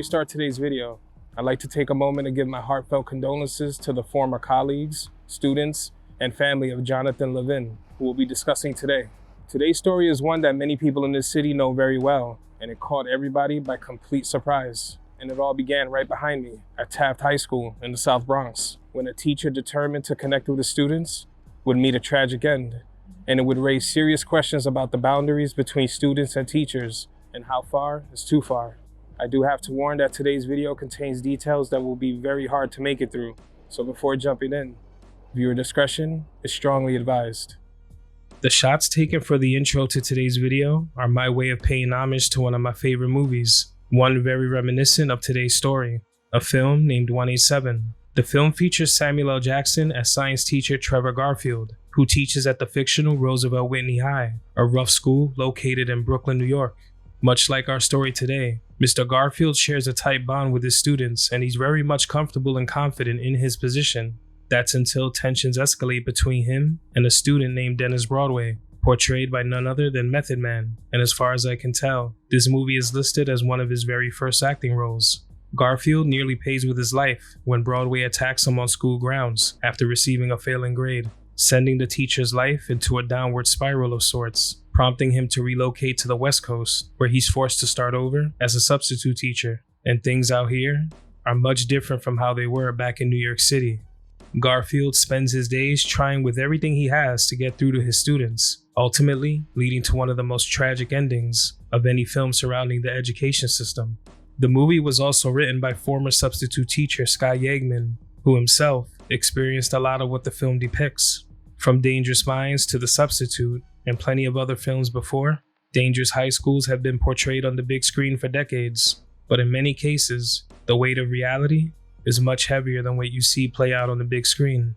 we start today's video, I'd like to take a moment to give my heartfelt condolences to the former colleagues, students, and family of Jonathan Levin, who we'll be discussing today. Today's story is one that many people in this city know very well, and it caught everybody by complete surprise. And it all began right behind me at Taft High School in the South Bronx, when a teacher determined to connect with the students would meet a tragic end, and it would raise serious questions about the boundaries between students and teachers and how far is too far. I do have to warn that today's video contains details that will be very hard to make it through, so before jumping in, viewer discretion is strongly advised. The shots taken for the intro to today's video are my way of paying homage to one of my favorite movies, one very reminiscent of today's story, a film named 187. The film features Samuel L. Jackson as science teacher Trevor Garfield, who teaches at the fictional Roosevelt Whitney High, a rough school located in Brooklyn, New York. Much like our story today, Mr. Garfield shares a tight bond with his students, and he's very much comfortable and confident in his position. That's until tensions escalate between him and a student named Dennis Broadway, portrayed by none other than Method Man, and as far as I can tell, this movie is listed as one of his very first acting roles. Garfield nearly pays with his life when Broadway attacks him on school grounds after receiving a failing grade, sending the teacher's life into a downward spiral of sorts, prompting him to relocate to the West Coast, where he's forced to start over as a substitute teacher. And things out here are much different from how they were back in New York City. Garfield spends his days trying with everything he has to get through to his students, ultimately leading to one of the most tragic endings of any film surrounding the education system. The movie was also written by former substitute teacher Scott Yeagman, who himself experienced a lot of what the film depicts. From Dangerous Minds to The Substitute and plenty of other films before, dangerous high schools have been portrayed on the big screen for decades, but in many cases, the weight of reality is much heavier than what you see play out on the big screen.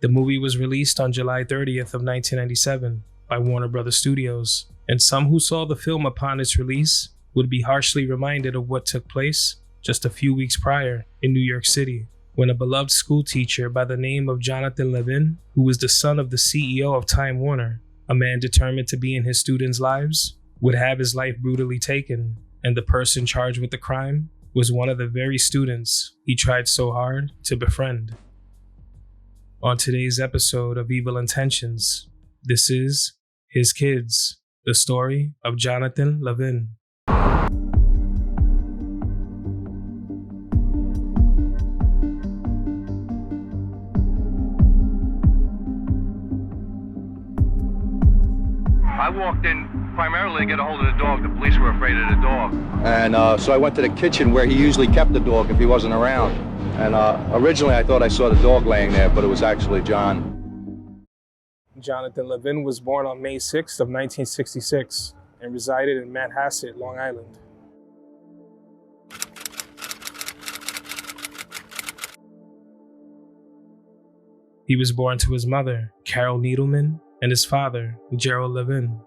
The movie was released on July 30th of 1997 by Warner Brothers Studios, and some who saw the film upon its release would be harshly reminded of what took place just a few weeks prior in New York City, when a beloved school teacher by the name of Jonathan Levin, who was the son of the CEO of Time Warner, a man determined to be in his students' lives, would have his life brutally taken, and the person charged with the crime was one of the very students he tried so hard to befriend. On today's episode of Evil Intentions, this is His Kids, the story of Jonathan Levin. I walked in primarily to get a hold of the dog. The police were afraid of the dog. And so I went to the kitchen where he usually kept the dog if he wasn't around. And originally I thought I saw the dog laying there, but it was actually John. Jonathan Levin was born on May 6th of 1966 and resided in Manhasset, Long Island. He was born to his mother, Carol Needleman, and his father, Gerald Levin.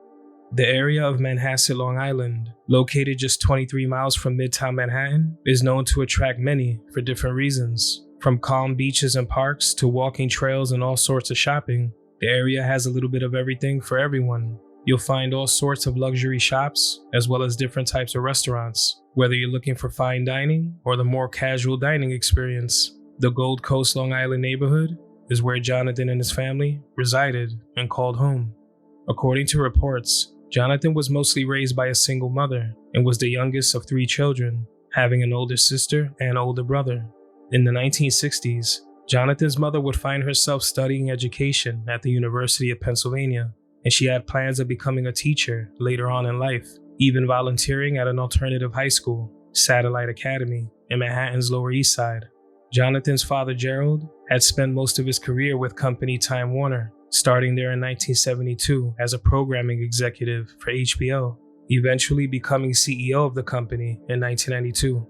The area of Manhasset, Long Island, located just 23 miles from Midtown Manhattan, is known to attract many for different reasons. From calm beaches and parks to walking trails and all sorts of shopping, the area has a little bit of everything for everyone. You'll find all sorts of luxury shops, as well as different types of restaurants. Whether you're looking for fine dining or the more casual dining experience, the Gold Coast Long Island neighborhood is where Jonathan and his family resided and called home. According to reports, Jonathan was mostly raised by a single mother and was the youngest of 3 children, having an older sister and older brother. In the 1960s, Jonathan's mother would find herself studying education at the University of Pennsylvania, and she had plans of becoming a teacher later on in life, even volunteering at an alternative high school, Satellite Academy, in Manhattan's Lower East Side. Jonathan's father, Gerald, had spent most of his career with company Time Warner, starting there in 1972 as a programming executive for HBO, eventually becoming CEO of the company in 1992.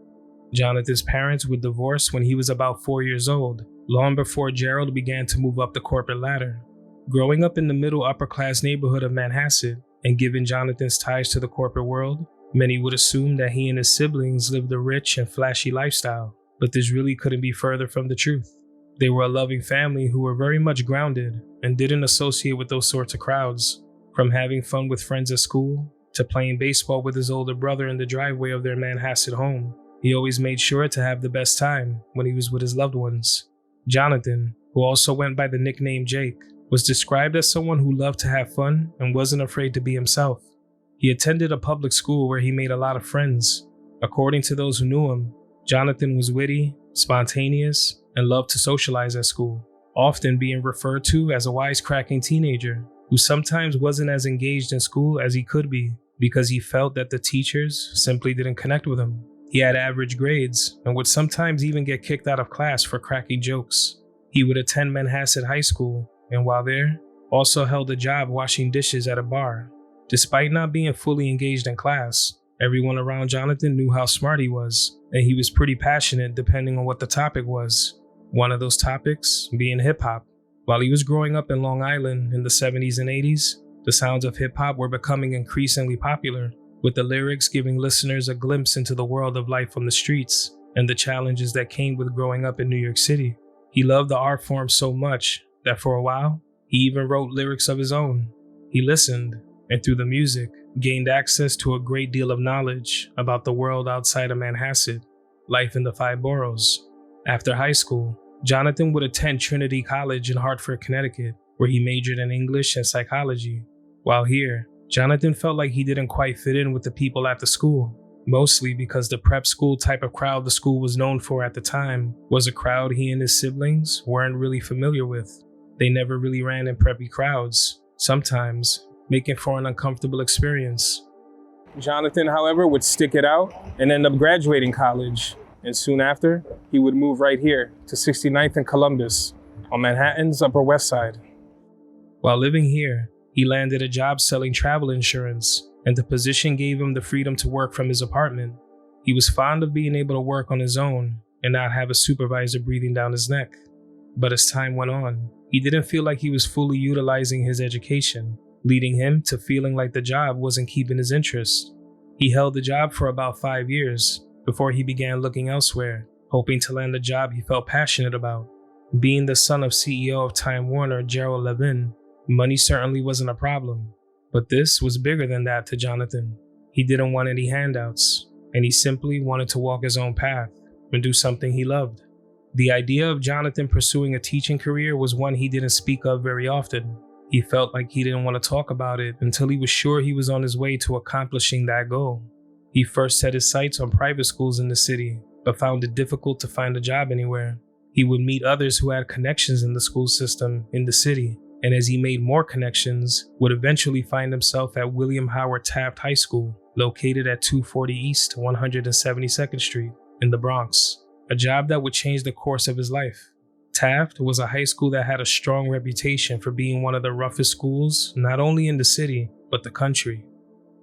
Jonathan's parents would divorce when he was about 4 years old, long before Gerald began to move up the corporate ladder. Growing up in the middle upper-class neighborhood of Manhasset, and given Jonathan's ties to the corporate world, many would assume that he and his siblings lived a rich and flashy lifestyle, but this really couldn't be further from the truth. They were a loving family who were very much grounded and didn't associate with those sorts of crowds. From having fun with friends at school to playing baseball with his older brother in the driveway of their Manhasset home, He always made sure to have the best time when he was with his loved ones. Jonathan, who also went by the nickname Jake, was described as someone who loved to have fun and wasn't afraid to be himself. He attended a public school where he made a lot of friends. According to those who knew him, Jonathan was witty, spontaneous, and loved to socialize at school, often being referred to as a wisecracking teenager who sometimes wasn't as engaged in school as he could be because he felt that the teachers simply didn't connect with him. He had average grades and would sometimes even get kicked out of class for cracking jokes. He would attend Manhasset High School, and while there, also held a job washing dishes at a bar. Despite not being fully engaged in class, everyone around Jonathan knew how smart he was, and he was pretty passionate depending on what the topic was. One of those topics being hip-hop. While he was growing up in Long Island in the 70s and 80s, the sounds of hip-hop were becoming increasingly popular, with the lyrics giving listeners a glimpse into the world of life on the streets and the challenges that came with growing up in New York City. He loved the art form so much that for a while, he even wrote lyrics of his own. He listened, and through the music, gained access to a great deal of knowledge about the world outside of Manhasset, life in the 5 boroughs. After high school, Jonathan would attend Trinity College in Hartford, Connecticut, where he majored in English and psychology. While here, Jonathan felt like he didn't quite fit in with the people at the school, mostly because the prep school type of crowd the school was known for at the time was a crowd he and his siblings weren't really familiar with. They never really ran in preppy crowds, sometimes making for an uncomfortable experience. Jonathan, however, would stick it out and end up graduating college, and soon after, he would move right here to 69th and Columbus on Manhattan's Upper West Side. While living here, he landed a job selling travel insurance, and the position gave him the freedom to work from his apartment. He was fond of being able to work on his own and not have a supervisor breathing down his neck. But as time went on, he didn't feel like he was fully utilizing his education, leading him to feeling like the job wasn't keeping his interest. He held the job for about 5 years before he began looking elsewhere, hoping to land a job he felt passionate about. Being the son of CEO of Time Warner, Levin, money certainly wasn't a problem. But this was bigger than that to Jonathan. He didn't want any handouts, and he simply wanted to walk his own path and do something he loved. The idea of Jonathan pursuing a teaching career was one he didn't speak of very often. He felt like he didn't want to talk about it until he was sure he was on his way to accomplishing that goal. He first set his sights on private schools in the city, but found it difficult to find a job anywhere. He would meet others who had connections in the school system in the city, and as he made more connections, would eventually find himself at William Howard Taft High School, located at 240 East 172nd Street in the Bronx, a job that would change the course of his life. Taft was a high school that had a strong reputation for being one of the roughest schools, not only in the city, but the country.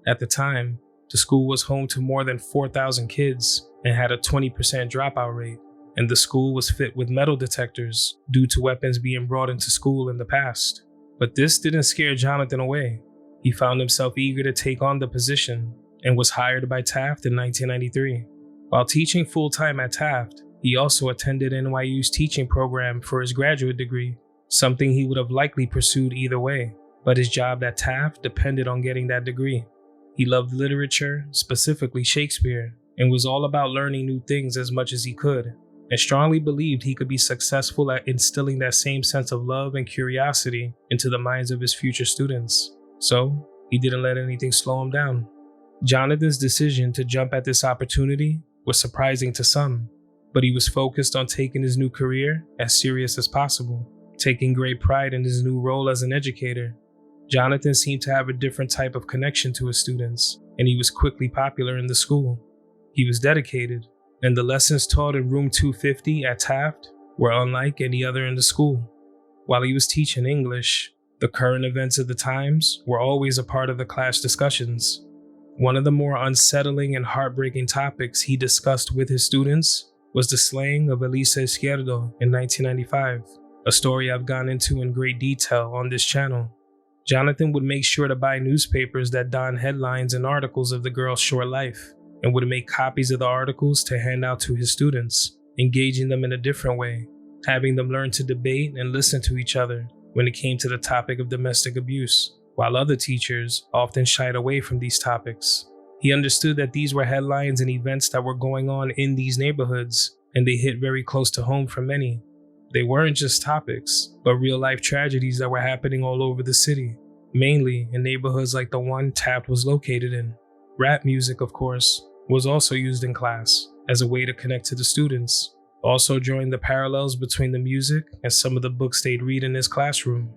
At the time, the school was home to more than 4,000 kids and had a 20% dropout rate, and the school was fit with metal detectors due to weapons being brought into school in the past. But this didn't scare Jonathan away. He found himself eager to take on the position and was hired by Taft in 1993. While teaching full-time at Taft, he also attended NYU's teaching program for his graduate degree, something he would have likely pursued either way, but his job at Taft depended on getting that degree. He loved literature, specifically Shakespeare, and was all about learning new things as much as he could, and strongly believed he could be successful at instilling that same sense of love and curiosity into the minds of his future students. So, he didn't let anything slow him down. Jonathan's decision to jump at this opportunity was surprising to some, but he was focused on taking his new career as serious as possible, taking great pride in his new role as an educator. Jonathan seemed to have a different type of connection to his students, and he was quickly popular in the school. He was dedicated, and the lessons taught in room 250 at Taft were unlike any other in the school. While he was teaching English, the current events of the times were always a part of the class discussions. One of the more unsettling and heartbreaking topics he discussed with his students was the slaying of 𝗲𝗍𝗄 Izquierdo in 1995, a story I've gone into in great detail on this channel. Jonathan would make sure to buy newspapers that donned headlines and articles of the girl's short life, and would make copies of the articles to hand out to his students, engaging them in a different way, having them learn to debate and listen to each other when it came to the topic of domestic abuse, while other teachers often shied away from these topics. He understood that these were headlines and events that were going on in these neighborhoods, and they hit very close to home for many. They weren't just topics, but real-life tragedies that were happening all over the city, mainly in neighborhoods like the one Taft was located in. Rap music, of course, was also used in class as a way to connect to the students, also drawing the parallels between the music and some of the books they'd read in his classroom.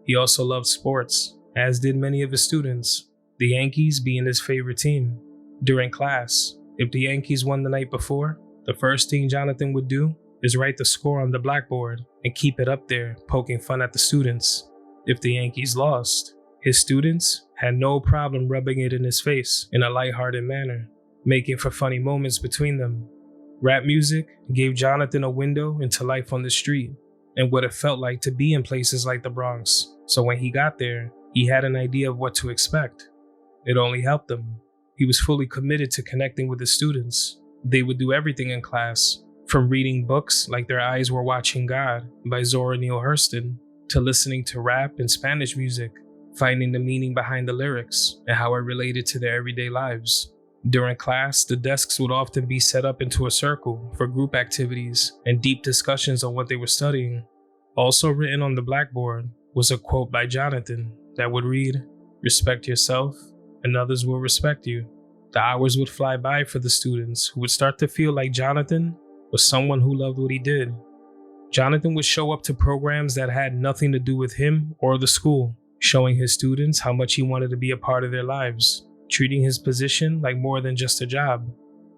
He also loved sports, as did many of his students, the Yankees being his favorite team. During class, if the Yankees won the night before, the first thing Jonathan would do is write the score on the blackboard and keep it up there, poking fun at the students. If the Yankees lost, his students had no problem rubbing it in his face in a lighthearted manner, making for funny moments between them. Rap music gave Jonathan a window into life on the street and what it felt like to be in places like the Bronx, so when he got there, he had an idea of what to expect. It only helped him. He was fully committed to connecting with his students. They would do everything in class, from reading books like Their Eyes Were Watching God by Zora Neale Hurston, to listening to rap and Spanish music, finding the meaning behind the lyrics and how it related to their everyday lives. During class, the desks would often be set up into a circle for group activities and deep discussions on what they were studying. Also written on the blackboard was a quote by Jonathan that would read, "Respect yourself, and others will respect you." The hours would fly by for the students, who would start to feel like Jonathan was someone who loved what he did. Jonathan would show up to programs that had nothing to do with him or the school, showing his students how much he wanted to be a part of their lives, treating his position like more than just a job.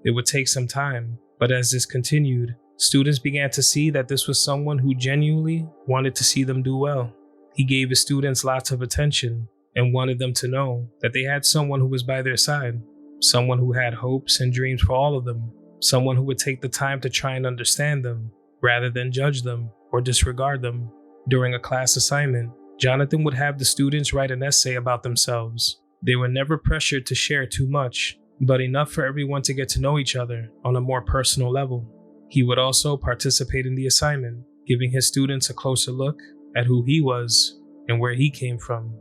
It would take some time, but as this continued, students began to see that this was someone who genuinely wanted to see them do well. He gave his students lots of attention and wanted them to know that they had someone who was by their side, someone who had hopes and dreams for all of them, someone who would take the time to try and understand them rather than judge them or disregard them. During a class assignment, Jonathan would have the students write an essay about themselves. They were never pressured to share too much, but enough for everyone to get to know each other on a more personal level. He would also participate in the assignment, giving his students a closer look at who he was and where he came from,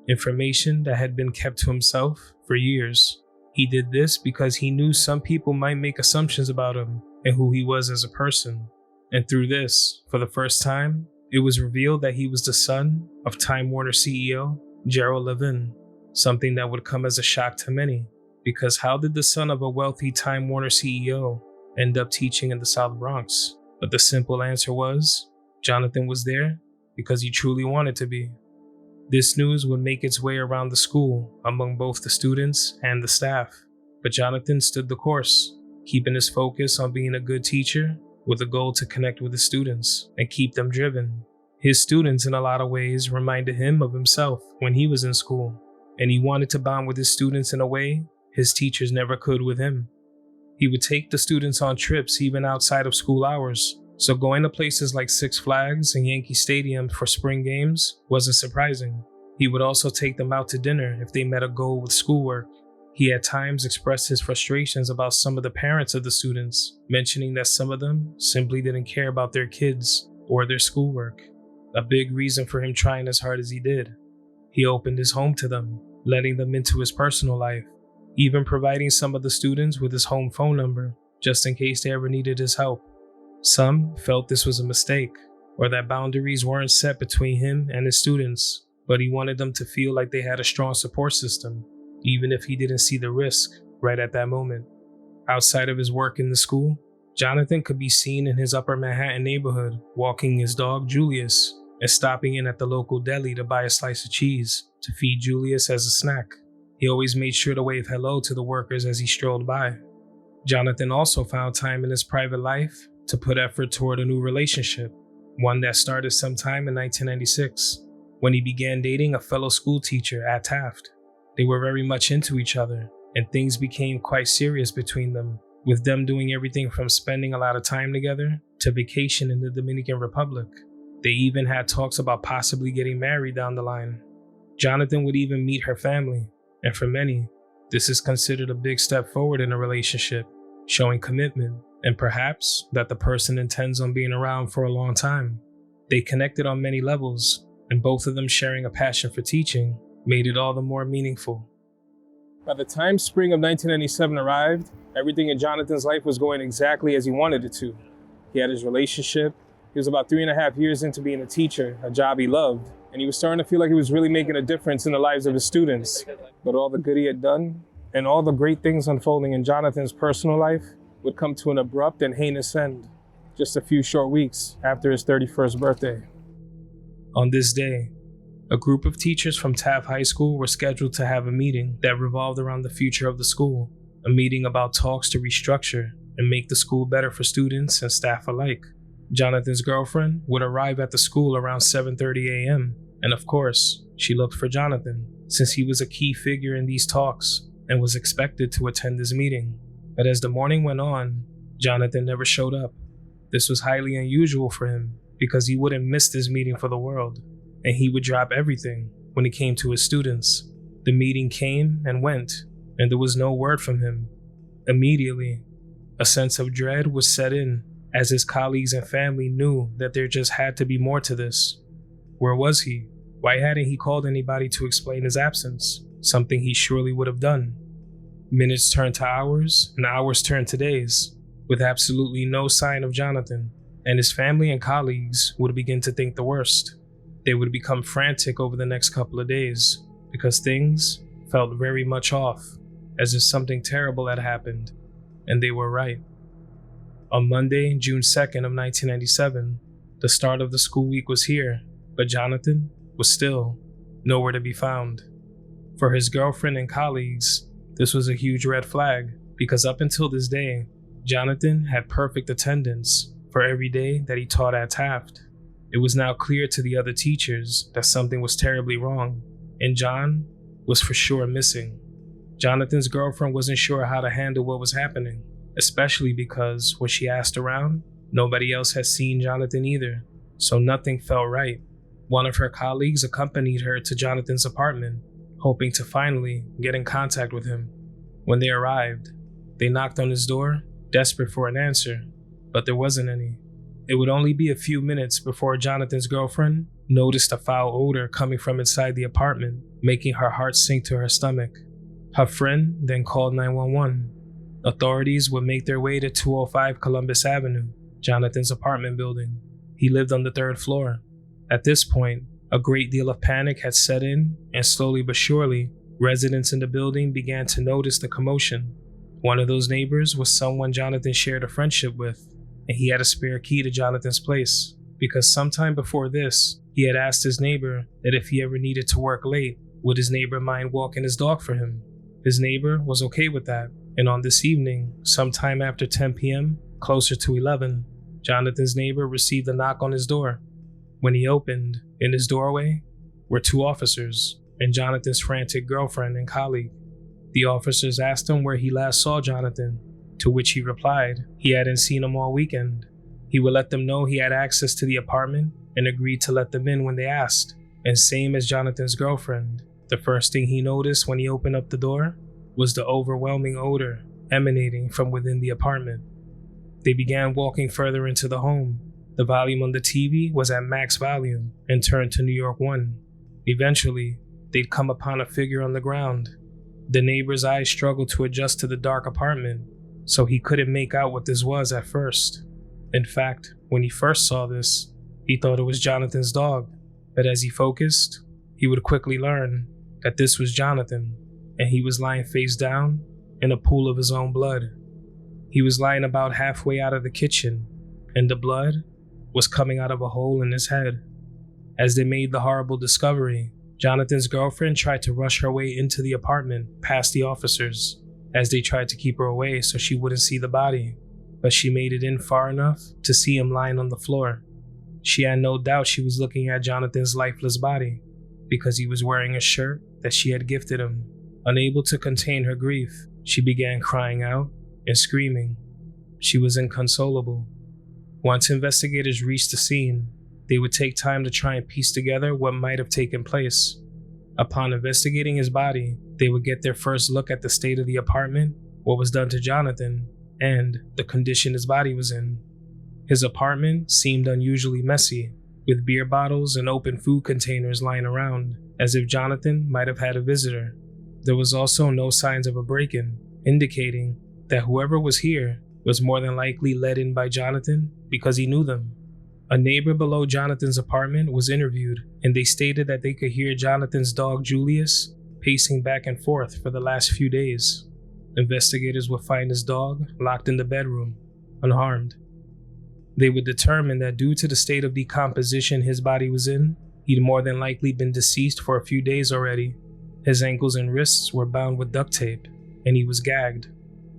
information that had been kept to himself for years. He did this because he knew some people might make assumptions about him and who he was as a person. And through this, for the first time, it was revealed that he was the son of Time Warner CEO Gerald Levin, something that would come as a shock to many, because how did the son of a wealthy Time Warner CEO end up teaching in the South Bronx? But the simple answer was, Jonathan was there because he truly wanted to be. This news would make its way around the school among both the students and the staff, but Jonathan stood the course, keeping his focus on being a good teacher with a goal to connect with his students and keep them driven. His students, in a lot of ways, reminded him of himself when he was in school, and he wanted to bond with his students in a way his teachers never could with him. He would take the students on trips even outside of school hours, so going to places like Six Flags and Yankee Stadium for spring games wasn't surprising. He would also take them out to dinner if they met a goal with schoolwork. He at times expressed his frustrations about some of the parents of the students, mentioning that some of them simply didn't care about their kids or their schoolwork, a big reason for him trying as hard as he did. He opened his home to them, letting them into his personal life, even providing some of the students with his home phone number, just in case they ever needed his help. Some felt this was a mistake, or that boundaries weren't set between him and his students, but he wanted them to feel like they had a strong support system, even if he didn't see the risk right at that moment. Outside of his work in the school, Jonathan could be seen in his Upper Manhattan neighborhood, walking his dog Julius, and stopping in at the local deli to buy a slice of cheese to feed Julius as a snack. He always made sure to wave hello to the workers as he strolled by. Jonathan also found time in his private life to put effort toward a new relationship, one that started sometime in 1996, when he began dating a fellow school teacher at Taft. They were very much into each other, and things became quite serious between them, with them doing everything from spending a lot of time together to vacation in the Dominican Republic. They even had talks about possibly getting married down the line. Jonathan would even meet her family, and for many, this is considered a big step forward in a relationship, showing commitment, and perhaps that the person intends on being around for a long time. They connected on many levels, and both of them sharing a passion for teaching made it all the more meaningful. By the time spring of 1997 arrived, everything in Jonathan's life was going exactly as he wanted it to. He had his relationship. He was about 3.5 years into being a teacher, a job he loved, and he was starting to feel like he was really making a difference in the lives of his students. But all the good he had done, and all the great things unfolding in Jonathan's personal life, would come to an abrupt and heinous end, just a few short weeks after his 31st birthday. On this day, a group of teachers from Taft High School were scheduled to have a meeting that revolved around the future of the school, a meeting about talks to restructure and make the school better for students and staff alike. Jonathan's girlfriend would arrive at the school around 7:30 a.m., and of course, she looked for Jonathan, since he was a key figure in these talks and was expected to attend this meeting. But as the morning went on, Jonathan never showed up. This was highly unusual for him because he wouldn't miss this meeting for the world, and he would drop everything when it came to his students. The meeting came and went, and there was no word from him. Immediately, a sense of dread was set in, as his colleagues and family knew that there just had to be more to this. Where was he? Why hadn't he called anybody to explain his absence? Something he surely would have done. Minutes turned to hours, and hours turned to days, with absolutely no sign of Jonathan, and his family and colleagues would begin to think the worst. They would become frantic over the next couple of days, because things felt very much off, as if something terrible had happened, and they were right. On Monday, June 2nd of 1997, the start of the school week was here, but Jonathan was still nowhere to be found. For his girlfriend and colleagues, this was a huge red flag, because up until this day, Jonathan had perfect attendance for every day that he taught at Taft. It was now clear to the other teachers that something was terribly wrong, and John was for sure missing. Jonathan's girlfriend wasn't sure how to handle what was happening, especially because when she asked around, nobody else had seen Jonathan either, so nothing felt right. One of her colleagues accompanied her to Jonathan's apartment, hoping to finally get in contact with him. When they arrived, they knocked on his door, desperate for an answer, but there wasn't any. It would only be a few minutes before Jonathan's girlfriend noticed a foul odor coming from inside the apartment, making her heart sink to her stomach. Her friend then called 911. Authorities would make their way to 205 Columbus Avenue, Jonathan's apartment building. He lived on the 3rd floor. At this point, a great deal of panic had set in, and slowly but surely, residents in the building began to notice the commotion. One of those neighbors was someone Jonathan shared a friendship with, and he had a spare key to Jonathan's place, because sometime before this, he had asked his neighbor that if he ever needed to work late, would his neighbor mind walking his dog for him. His neighbor was okay with that, and on this evening, sometime after 10 p.m., closer to 11, Jonathan's neighbor received a knock on his door. When he opened, in his doorway were 2 officers and Jonathan's frantic girlfriend and colleague. The officers asked him where he last saw Jonathan, to which he replied he hadn't seen him all weekend. He would let them know he had access to the apartment and agreed to let them in when they asked. And same as Jonathan's girlfriend, the first thing he noticed when he opened up the door was the overwhelming odor emanating from within the apartment. They began walking further into the home. The volume on the TV was at max volume and turned to New York 1. Eventually, they'd come upon a figure on the ground. The neighbor's eyes struggled to adjust to the dark apartment, so he couldn't make out what this was at first. In fact, when he first saw this, he thought it was Jonathan's dog, but as he focused, he would quickly learn that this was Jonathan, and he was lying face down in a pool of his own blood. He was lying about halfway out of the kitchen, and the blood was coming out of a hole in his head. As they made the horrible discovery, Jonathan's girlfriend tried to rush her way into the apartment past the officers, as they tried to keep her away so she wouldn't see the body, but she made it in far enough to see him lying on the floor. She had no doubt she was looking at Jonathan's lifeless body, because he was wearing a shirt that she had gifted him. Unable to contain her grief, she began crying out and screaming. She was inconsolable. Once investigators reached the scene, they would take time to try and piece together what might have taken place. Upon investigating his body, they would get their first look at the state of the apartment, what was done to Jonathan, and the condition his body was in. His apartment seemed unusually messy, with beer bottles and open food containers lying around, as if Jonathan might have had a visitor. there was also no signs of a break-in, indicating that whoever was here was more than likely let in by Jonathan because he knew them. A neighbor below Jonathan's apartment was interviewed, and they stated that they could hear Jonathan's dog Julius pacing back and forth for the last few days. Investigators would find his dog locked in the bedroom, unharmed. They would determine that due to the state of decomposition his body was in, he'd more than likely been deceased for a few days already. His ankles and wrists were bound with duct tape, and he was gagged.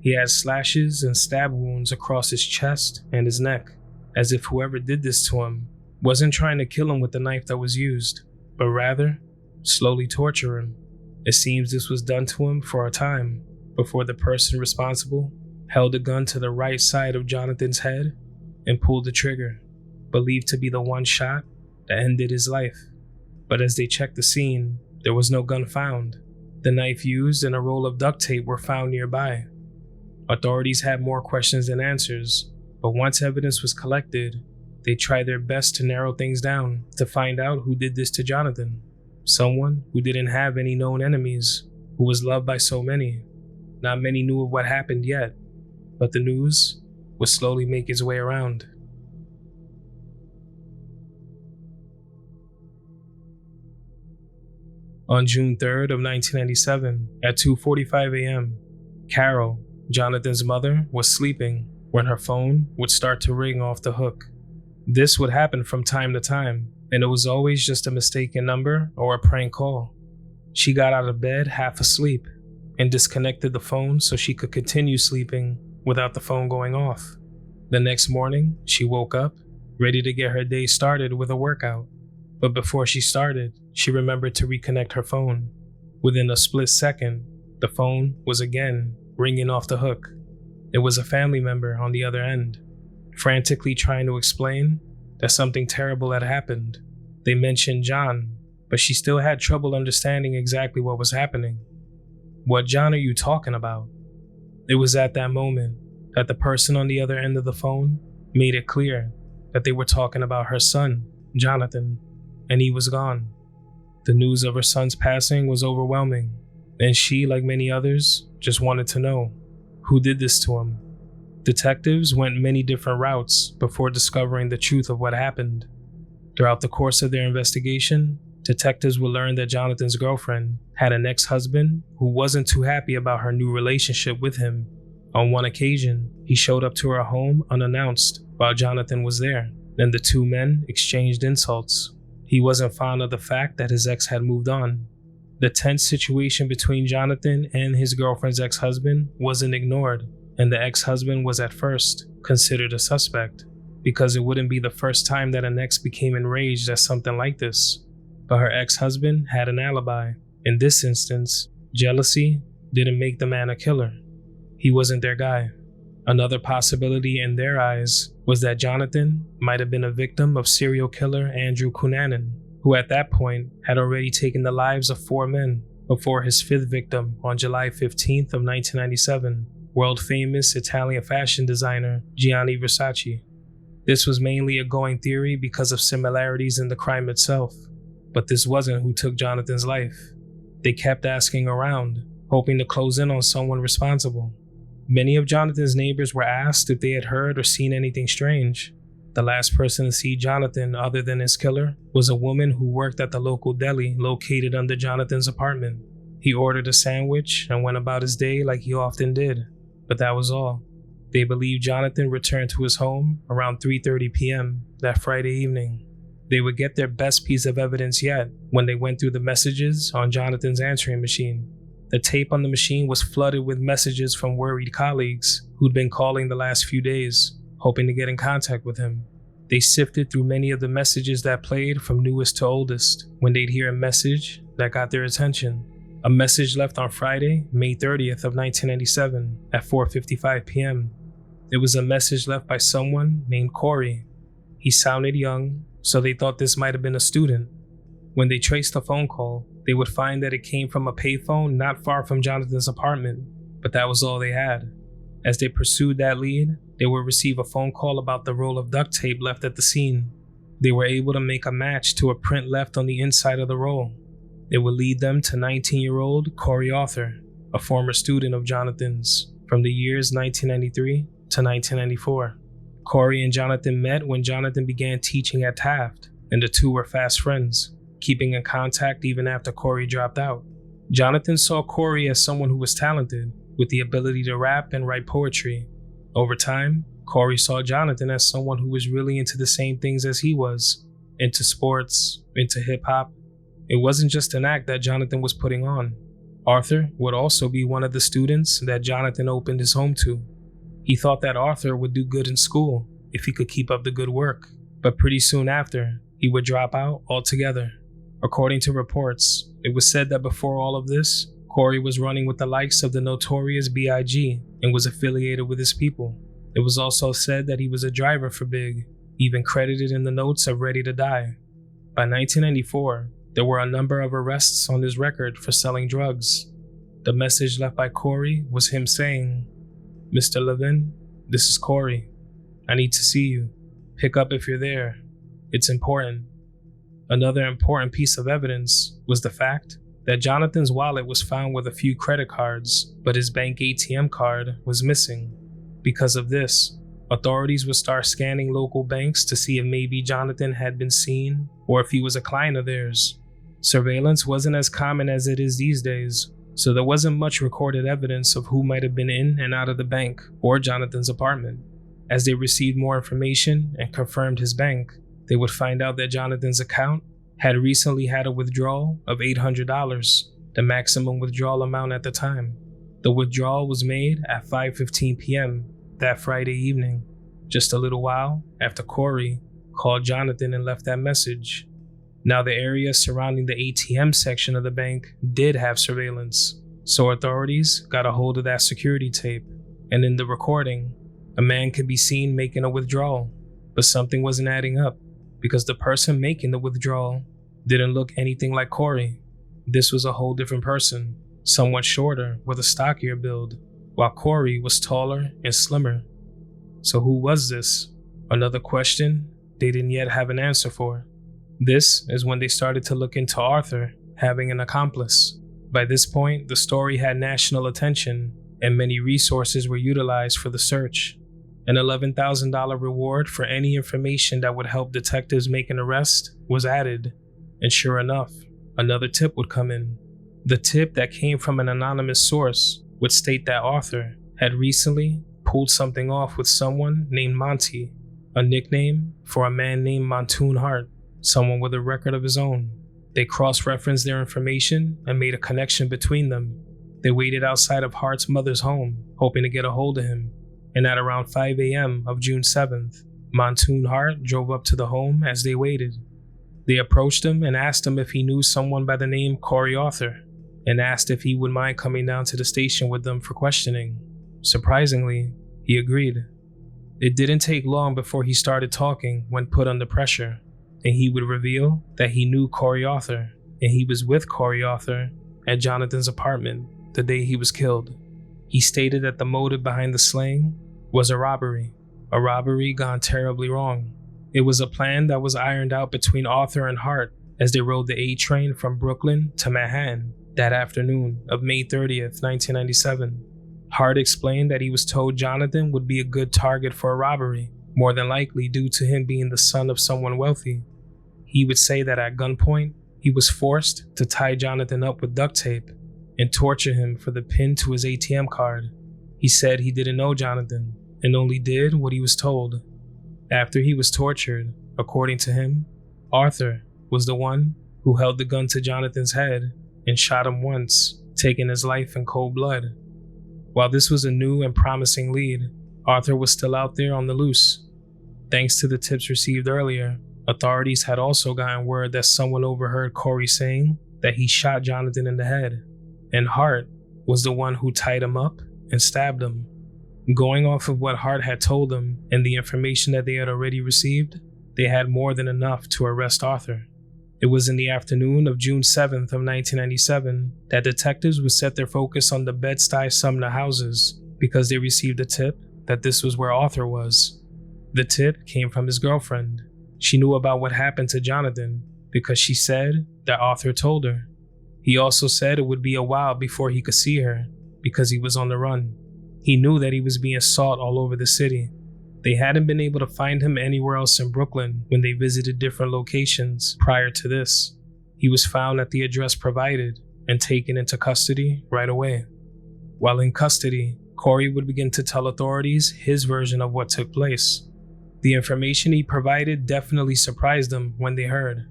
He had slashes and stab wounds across his chest and his neck, as if whoever did this to him wasn't trying to kill him with the knife that was used, but rather slowly torture him. It seems this was done to him for a time before the person responsible held a gun to the right side of Jonathan's head and pulled the trigger, believed to be the one shot that ended his life. But as they checked the scene, there was no gun found. The knife used and a roll of duct tape were found nearby. Authorities had more questions than answers, but once evidence was collected, they tried their best to narrow things down to find out who did this to Jonathan. Someone who didn't have any known enemies, who was loved by so many. Not many knew of what happened yet, but the news would slowly make its way around. On June 3rd of 1997, at 2:45 a.m., Carol, Jonathan's mother, was sleeping when her phone would start to ring off the hook. This would happen from time to time, and it was always just a mistaken number or a prank call. She got out of bed half asleep and disconnected the phone so she could continue sleeping without the phone going off. The next morning, she woke up, ready to get her day started with a workout. But before she started, she remembered to reconnect her phone. Within a split second, the phone was again ringing off the hook. It was a family member on the other end, frantically trying to explain that something terrible had happened. They mentioned John, but she still had trouble understanding exactly what was happening. "What John are you talking about?" It was at that moment that the person on the other end of the phone made it clear that they were talking about her son, Jonathan, and he was gone. The news of her son's passing was overwhelming, and she, like many others, just wanted to know who did this to him. Detectives went many different routes before discovering the truth of what happened. Throughout the course of their investigation, detectives would learn that Jonathan's girlfriend had an ex-husband who wasn't too happy about her new relationship with him. On one occasion, he showed up to her home unannounced while Jonathan was there, and the two men exchanged insults. He wasn't fond of the fact that his ex had moved on. The tense situation between Jonathan and his girlfriend's ex-husband wasn't ignored, and the ex-husband was at first considered a suspect, because it wouldn't be the first time that an ex became enraged at something like this. But her ex-husband had an alibi. In this instance, jealousy didn't make the man a killer. He wasn't their guy. Another possibility in their eyes was that Jonathan might have been a victim of serial killer Andrew Cunanan, who at that point had already taken the lives of 4 men before his 5th victim on July 15th of 1997, world-famous Italian fashion designer Gianni Versace. This was mainly a going theory because of similarities in the crime itself, but this wasn't who took Jonathan's life. They kept asking around, hoping to close in on someone responsible. Many of Jonathan's neighbors were asked if they had heard or seen anything strange. The last person to see Jonathan other than his killer was a woman who worked at the local deli located under Jonathan's apartment. He ordered a sandwich and went about his day like he often did, but that was all. They believed Jonathan returned to his home around 3:30 p.m. that Friday evening. They would get their best piece of evidence yet when they went through the messages on Jonathan's answering machine. The tape on the machine was flooded with messages from worried colleagues who'd been calling the last few days, hoping to get in contact with him. They sifted through many of the messages that played from newest to oldest when they'd hear a message that got their attention. A message left on Friday, May 30th of 1997 at 4:55 p.m. It was a message left by someone named Corey. He sounded young, so they thought this might have been a student. When they traced the phone call, they would find that it came from a payphone not far from Jonathan's apartment, but that was all they had. As they pursued that lead, they would receive a phone call about the roll of duct tape left at the scene. They were able to make a match to a print left on the inside of the roll. It would lead them to 19-year-old 𝗁𝗄𝗄, a former student of Jonathan's from the years 1993 to 1994. Corey and Jonathan met when Jonathan began teaching at Taft, and the two were fast friends, keeping in contact even after Corey dropped out. Jonathan saw Corey as someone who was talented, with the ability to rap and write poetry. Over time, Corey saw Jonathan as someone who was really into the same things as he was, into sports, into hip-hop. It wasn't just an act that Jonathan was putting on. Arthur would also be one of the students that Jonathan opened his home to. He thought that Arthur would do good in school if he could keep up the good work, but pretty soon after, he would drop out altogether. According to reports, it was said that before all of this, Corey was running with the likes of the notorious B.I.G. and was affiliated with his people. It was also said that he was a driver for Big, even credited in the notes of Ready to Die. By 1994, there were a number of arrests on his record for selling drugs. The message left by Corey was him saying, "Mr. Levin, this is Corey. I need to see you. Pick up if you're there. It's important." Another important piece of evidence was the fact that Jonathan's wallet was found with a few credit cards, but his bank ATM card was missing. Because of this, authorities would start scanning local banks to see if maybe Jonathan had been seen or if he was a client of theirs. Surveillance wasn't as common as it is these days, so there wasn't much recorded evidence of who might have been in and out of the bank or Jonathan's apartment. As they received more information and confirmed his bank, they would find out that Jonathan's account had recently had a withdrawal of $800, the maximum withdrawal amount at the time. The withdrawal was made at 5:15 p.m. that Friday evening, just a little while after Corey called Jonathan and left that message. Now, the area surrounding the ATM section of the bank did have surveillance, so authorities got a hold of that security tape, and in the recording, a man could be seen making a withdrawal, but something wasn't adding up because the person making the withdrawal didn't look anything like Corey. This was a whole different person, somewhat shorter with a stockier build, while Corey was taller and slimmer. So who was this? Another question they didn't yet have an answer for. This is when they started to look into Arthur having an accomplice. By this point, the story had national attention, and many resources were utilized for the search. An $11,000 reward for any information that would help detectives make an arrest was added, and sure enough, another tip would come in. The tip that came from an anonymous source would state that Arthur had recently pulled something off with someone named Monty, a nickname for a man named Montoon Hart, someone with a record of his own. They cross-referenced their information and made a connection between them. They waited outside of Hart's mother's home, hoping to get a hold of him, and at around 5 a.m. of June 7th, Montoon Hart drove up to the home as they waited. They approached him and asked him if he knew someone by the name 𝗁𝗄𝗄, and asked if he would mind coming down to the station with them for questioning. Surprisingly, he agreed. It didn't take long before he started talking when put under pressure, and he would reveal that he knew 𝗁𝗄𝗄, and he was with 𝗁𝗄𝗄 at Jonathan's apartment the day he was killed. He stated that the motive behind the slaying was a robbery gone terribly wrong. It was a plan that was ironed out between Arthur and Hart as they rode the A train from Brooklyn to Manhattan that afternoon of May 30th, 1997. Hart explained that he was told Jonathan would be a good target for a robbery, more than likely due to him being the son of someone wealthy. He would say that at gunpoint, he was forced to tie Jonathan up with duct tape and torture him for the pin to his ATM card. He said he didn't know Jonathan and only did what he was told. After he was tortured, according to him, Arthur was the one who held the gun to Jonathan's head and shot him once, taking his life in cold blood. While this was a new and promising lead, Arthur was still out there on the loose. Thanks to the tips received earlier, authorities had also gotten word that someone overheard Corey saying that he shot Jonathan in the head, and Hart was the one who tied him up and stabbed him. Going off of what Hart had told them and the information that they had already received, they had more than enough to arrest Arthur. It was in the afternoon of June 7th of 1997 that detectives would set their focus on the Bed-Stuy Sumner houses because they received a tip that this was where Arthur was. The tip came from his girlfriend. She knew about what happened to Jonathan because she said that Arthur told her. He also said it would be a while before he could see her because he was on the run. He knew that he was being sought all over the city. They hadn't been able to find him anywhere else in Brooklyn when they visited different locations prior to this. He was found at the address provided and taken into custody right away. While in custody, Corey would begin to tell authorities his version of what took place. The information he provided definitely surprised them when they heard.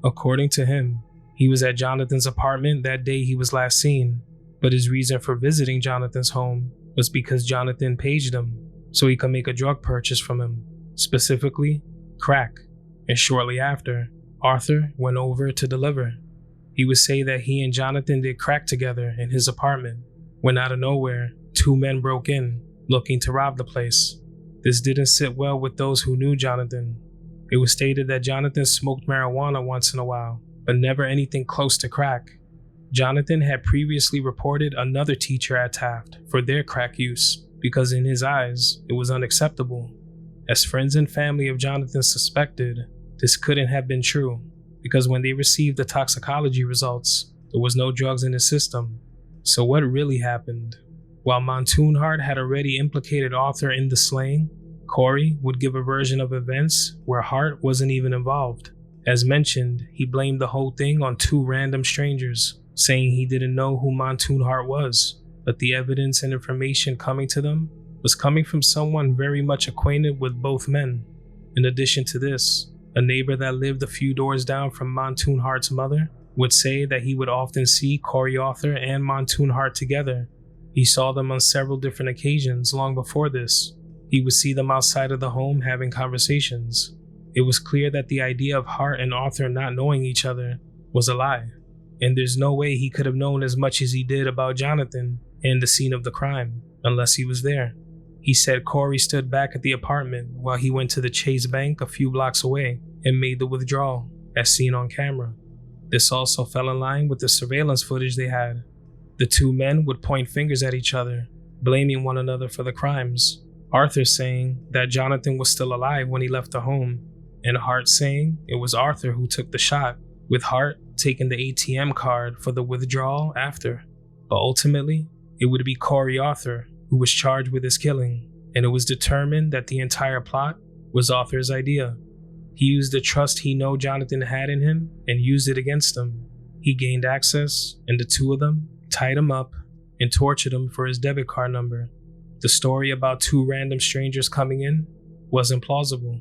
According to him, he was at Jonathan's apartment that day he was last seen, but his reason for visiting Jonathan's home was because Jonathan paged him so he could make a drug purchase from him, specifically crack, and shortly after, Arthur went over to deliver. He would say that he and Jonathan did crack together in his apartment, when out of nowhere, two men broke in, looking to rob the place. This didn't sit well with those who knew Jonathan. It was stated that Jonathan smoked marijuana once in a while, but never anything close to crack. Jonathan had previously reported another teacher at Taft for their crack use because in his eyes, it was unacceptable. As friends and family of Jonathan suspected, this couldn't have been true because when they received the toxicology results, there was no drugs in his system. So what really happened? While Montoon-Hart had already implicated Arthur in the slaying, Corey would give a version of events where Hart wasn't even involved. As mentioned, he blamed the whole thing on two random strangers, saying he didn't know who Montoon-Hart was, but the evidence and information coming to them was coming from someone very much acquainted with both men. In addition to this, a neighbor that lived a few doors down from Montoon-Hart's mother would say that he would often see Corey Arthur and Montoon-Hart together. He saw them on several different occasions long before this. He would see them outside of the home having conversations. It was clear that the idea of Hart and Arthur not knowing each other was a lie, and there's no way he could have known as much as he did about Jonathan and the scene of the crime unless he was there. He said Corey stood back at the apartment while he went to the Chase Bank a few blocks away and made the withdrawal, as seen on camera. This also fell in line with the surveillance footage they had. The two men would point fingers at each other, blaming one another for the crimes. Arthur saying that Jonathan was still alive when he left the home, and Hart saying it was Arthur who took the shot, with Hart taking the ATM card for the withdrawal after. But ultimately, it would be Corey Arthur who was charged with his killing, and it was determined that the entire plot was Arthur's idea. He used the trust he knew Jonathan had in him and used it against him. He gained access, and the two of them tied him up and tortured him for his debit card number. The story about two random strangers coming in wasn't plausible.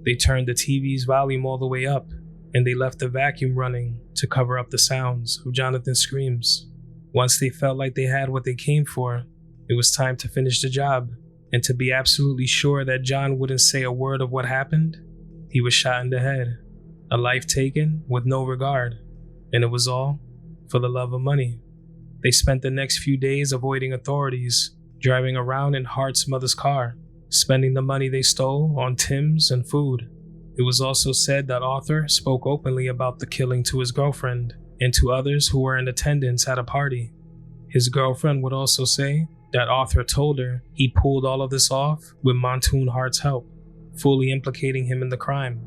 They turned the TV's volume all the way up, and they left the vacuum running to cover up the sounds of Jonathan's screams. Once they felt like they had what they came for, it was time to finish the job, and to be absolutely sure that John wouldn't say a word of what happened, he was shot in the head, a life taken with no regard, and it was all for the love of money. They spent the next few days avoiding authorities, driving around in Hart's mother's car, spending the money they stole on Tim's and food. It was also said that Arthur spoke openly about the killing to his girlfriend and to others who were in attendance at a party. His girlfriend would also say that Arthur told her he pulled all of this off with Montoon-Hart's help, fully implicating him in the crime.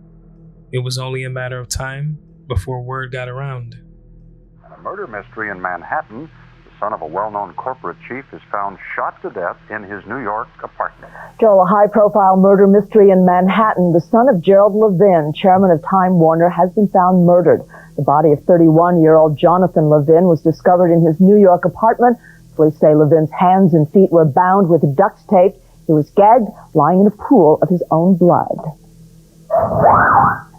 It was only a matter of time before word got around. A murder mystery in Manhattan. The son of a well-known corporate chief is found shot to death in his New York apartment. Joel, a high-profile murder mystery in Manhattan. The son of Gerald Levin, chairman of Time Warner, has been found murdered. The body of 31-year-old Jonathan Levin was discovered in his New York apartment. Police say Levin's hands and feet were bound with duct tape. He was gagged, lying in a pool of his own blood.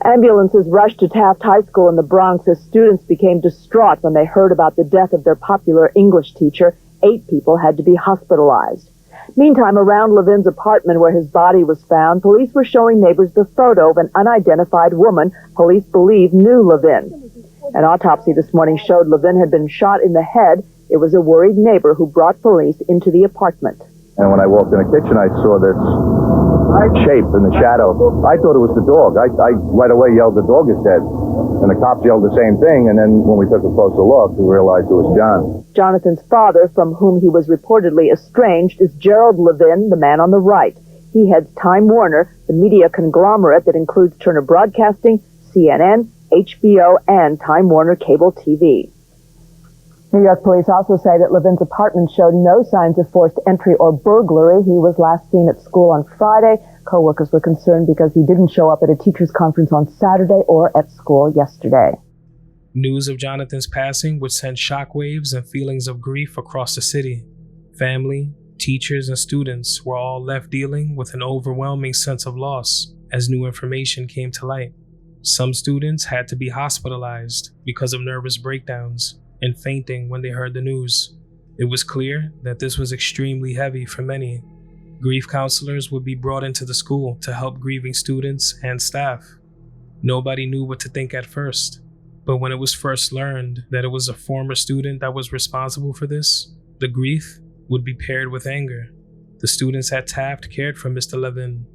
Ambulances rushed to Taft High School in the Bronx as students became distraught when they heard about the death of their popular English teacher. 8 people had to be hospitalized. Meantime, around Levin's apartment where his body was found, police were showing neighbors the photo of an unidentified woman police believe knew Levin. An autopsy this morning showed Levin had been shot in the head. It was a worried neighbor who brought police into the apartment. And when I walked in the kitchen, I saw this shape in the shadow. I thought it was the dog. I right away yelled, "The dog is dead." And the cops yelled the same thing. And then when we took a closer look, we realized it was John. Jonathan's father, from whom he was reportedly estranged, is Gerald Levin, the man on the right. He heads Time Warner, the media conglomerate that includes Turner Broadcasting, CNN, HBO, and Time Warner Cable TV. New York police also say that Levin's apartment showed no signs of forced entry or burglary. He was last seen at school on Friday. Co-workers were concerned because he didn't show up at a teachers' conference on Saturday or at school yesterday. News of Jonathan's passing would send shockwaves and feelings of grief across the city. Family, teachers, and students were all left dealing with an overwhelming sense of loss as new information came to light. Some students had to be hospitalized because of nervous breakdowns and fainting when they heard the news. It was clear that this was extremely heavy for many. Grief counselors would be brought into the school to help grieving students and staff. Nobody knew what to think at first, but when it was first learned that it was a former student that was responsible for this, the grief would be paired with anger. The students at Taft cared for Mr. Levin.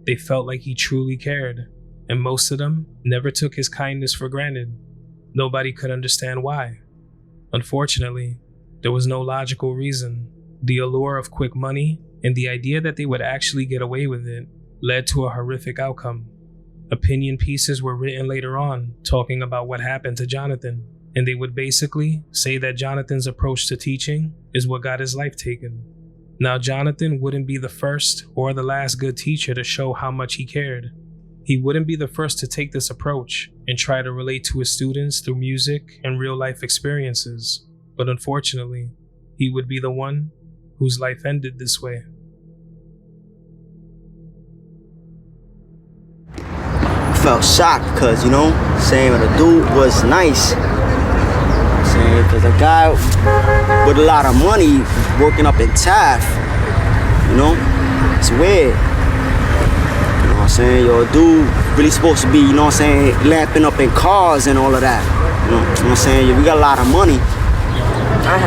They felt like he truly cared, and most of them never took his kindness for granted. Nobody could understand why. Unfortunately, there was no logical reason. The allure of quick money and the idea that they would actually get away with it led to a horrific outcome. Opinion pieces were written later on talking about what happened to Jonathan, and they would basically say that Jonathan's approach to teaching is what got his life taken. Now, Jonathan wouldn't be the first or the last good teacher to show how much he cared. He wouldn't be the first to take this approach and try to relate to his students through music and real-life experiences, but unfortunately, he would be the one whose life ended this way. I felt shocked because, saying the dude was nice. Saying because a guy with a lot of money working up in Taft, it's weird. Yo, dude really supposed to be, lapping up in cars and all of that. We got a lot of money.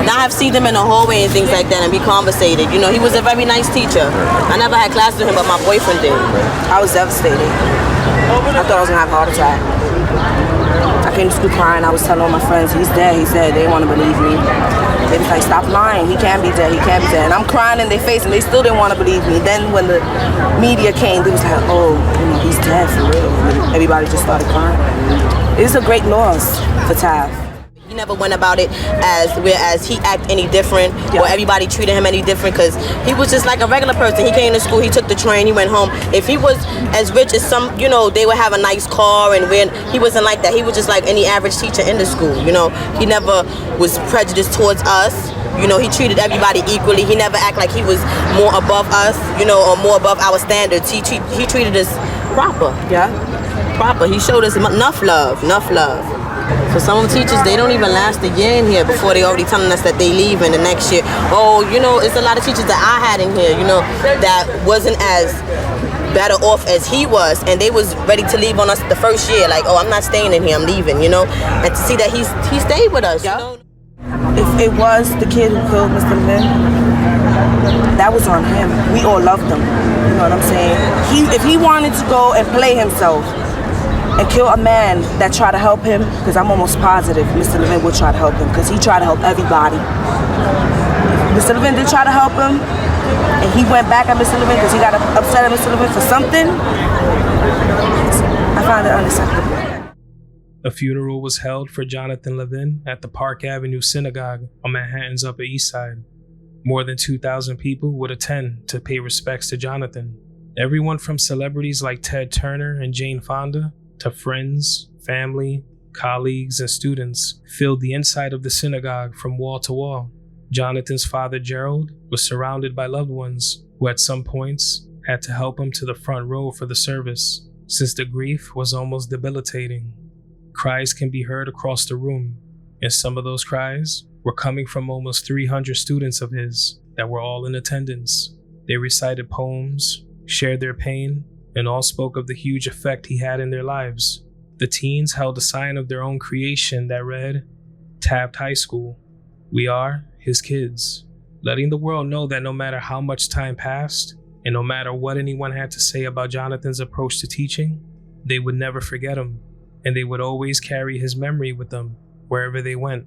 Now I've seen him in the hallway and things like that and be conversated. He was a very nice teacher. I never had class with him, but my boyfriend did. I was devastated. I thought I was gonna have a heart attack. I came to school crying. I was telling all my friends, he's dead. He said, they want to believe me. They was like, stop lying. He can't be dead. He can't be dead. And I'm crying in their face, and they still didn't want to believe me. Then when the media came, they was like, oh, he's dead for real. And everybody just started crying. It's a great loss for Taft. He never went about it as he acted any different or everybody treated him any different, because he was just like a regular person. He came to school, he took the train, he went home. If he was as rich as some, they would have a nice car, and he wasn't like that. He was just like any average teacher in the school. He never was prejudiced towards us. He treated everybody equally. He never acted like he was more above us, or more above our standards. He treated us proper. Yeah, proper. He showed us enough love. So some of the teachers, they don't even last a year in here before they already telling us that they leave in the next year. Oh, it's a lot of teachers that I had in here, that wasn't as better off as he was, and they was ready to leave on us the first year, like, oh, I'm not staying in here, I'm leaving, and to see that he stayed with us. If it was the kid who killed Mr. Levin, that was on him. We all loved him, you know what I'm saying? If he wanted to go and play himself and kill a man that tried to help him, because I'm almost positive Mr. Levin would try to help him, because he tried to help everybody. Mr. Levin did try to help him, and he went back at Mr. Levin because he got upset at Mr. Levin for something. I find it unacceptable. A funeral was held for Jonathan Levin at the Park Avenue Synagogue on Manhattan's Upper East Side. More than 2,000 people would attend to pay respects to Jonathan. Everyone from celebrities like Ted Turner and Jane Fonda to friends, family, colleagues, and students filled the inside of the synagogue from wall to wall. Jonathan's father, Gerald, was surrounded by loved ones who at some points had to help him to the front row for the service, since the grief was almost debilitating. Cries can be heard across the room, and some of those cries were coming from almost 300 students of his that were all in attendance. They recited poems, shared their pain, and all spoke of the huge effect he had in their lives. The teens held a sign of their own creation that read, Taft High School, we are his kids, letting the world know that no matter how much time passed, and no matter what anyone had to say about Jonathan's approach to teaching, they would never forget him, and they would always carry his memory with them wherever they went.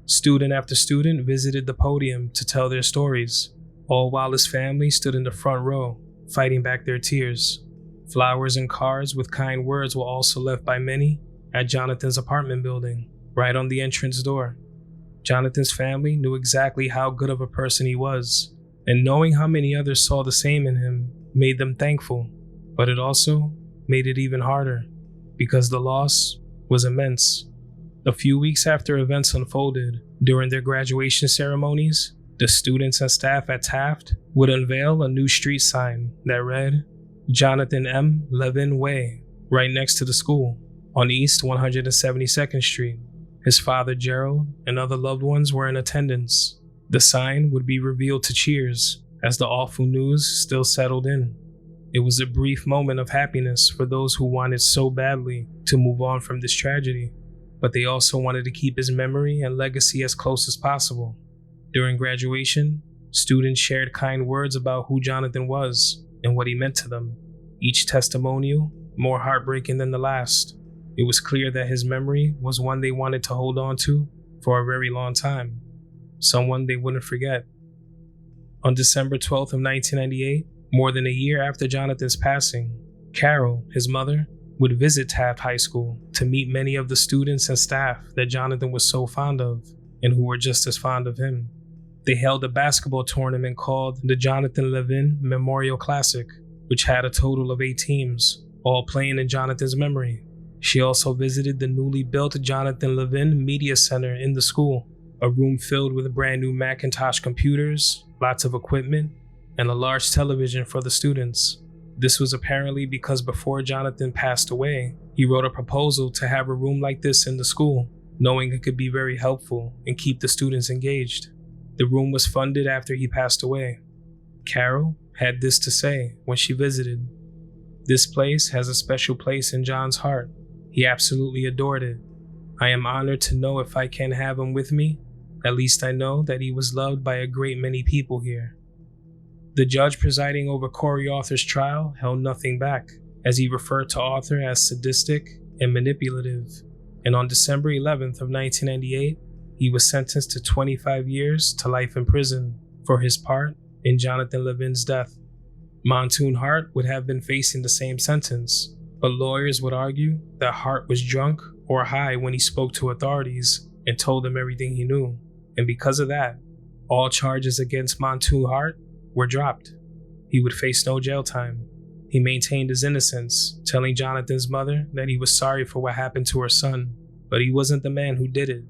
Student after student visited the podium to tell their stories, all while his family stood in the front row, fighting back their tears. Flowers and cards with kind words were also left by many at Jonathan's apartment building, right on the entrance door. Jonathan's family knew exactly how good of a person he was, and knowing how many others saw the same in him made them thankful, but it also made it even harder because the loss was immense. A few weeks after events unfolded, during their graduation ceremonies, the students and staff at Taft would unveil a new street sign that read, Jonathan M. Levin Way, right next to the school, on East 172nd Street. His father, Gerald, and other loved ones were in attendance. The sign would be revealed to cheers as the awful news still settled in. It was a brief moment of happiness for those who wanted so badly to move on from this tragedy, but they also wanted to keep his memory and legacy as close as possible. During graduation, students shared kind words about who Jonathan was and what he meant to them, each testimonial more heartbreaking than the last. It was clear that his memory was one they wanted to hold on to for a very long time, someone they wouldn't forget. On December 12th of 1998, more than a year after Jonathan's passing, Carol, his mother, would visit Taft High School to meet many of the students and staff that Jonathan was so fond of and who were just as fond of him. They held a basketball tournament called the Jonathan Levin Memorial Classic, which had a total of 8 teams, all playing in Jonathan's memory. She also visited the newly built Jonathan Levin Media Center in the school, a room filled with brand new Macintosh computers, lots of equipment, and a large television for the students. This was apparently because before Jonathan passed away, he wrote a proposal to have a room like this in the school, knowing it could be very helpful and keep the students engaged. The room was funded after he passed away. Carol had this to say when she visited. This place has a special place in John's heart. He absolutely adored it. I am honored to know if I can have him with me, at least I know that he was loved by a great many people here. The judge presiding over Corey Arthur's trial held nothing back, as he referred to Arthur as sadistic and manipulative, and on December 11th of 1998, he was sentenced to 25 years to life in prison for his part in Jonathan Levin's death. Montoon Hart would have been facing the same sentence, but lawyers would argue that Hart was drunk or high when he spoke to authorities and told them everything he knew, and because of that, all charges against Montoon Hart were dropped. He would face no jail time. He maintained his innocence, telling Jonathan's mother that he was sorry for what happened to her son, but he wasn't the man who did it.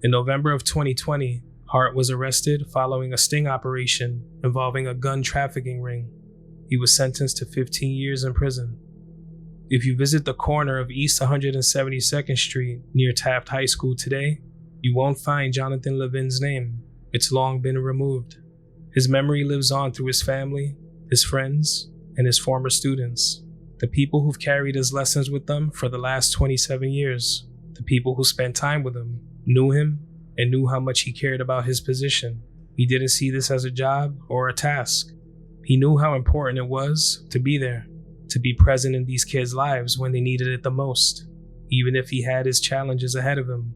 In November of 2020, Hart was arrested following a sting operation involving a gun trafficking ring. He was sentenced to 15 years in prison. If you visit the corner of East 172nd Street near Taft High School today, you won't find Jonathan Levin's name. It's long been removed. His memory lives on through his family, his friends, and his former students. The people who've carried his lessons with them for the last 27 years. The people who spent time with him, knew him, and knew how much he cared about his position. He didn't see this as a job or a task. He knew how important it was to be there, to be present in these kids' lives when they needed it the most, even if he had his challenges ahead of him.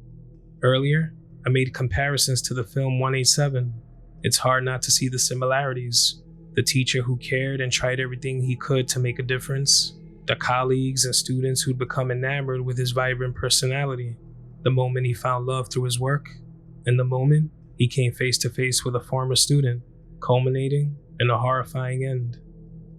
Earlier, I made comparisons to the film 187. It's hard not to see the similarities. The teacher who cared and tried everything he could to make a difference, the colleagues and students who'd become enamored with his vibrant personality, the moment he found love through his work, and the moment he came face to face with a former student, culminating in a horrifying end.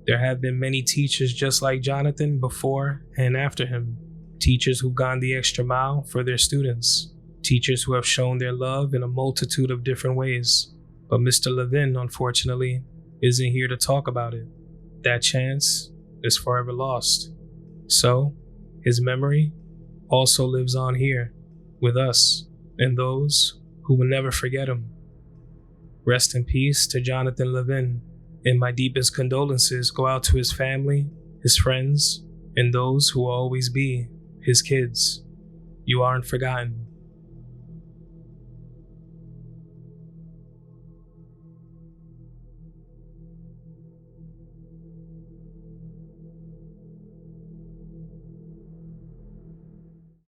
There have been many teachers just like Jonathan before and after him, teachers who've gone the extra mile for their students, teachers who have shown their love in a multitude of different ways. But Mr. Levin, unfortunately, isn't here to talk about it. That chance is forever lost. So, his memory also lives on here, with us, and those who will never forget him. Rest in peace to Jonathan Levin, and my deepest condolences go out to his family, his friends, and those who will always be his kids. You aren't forgotten.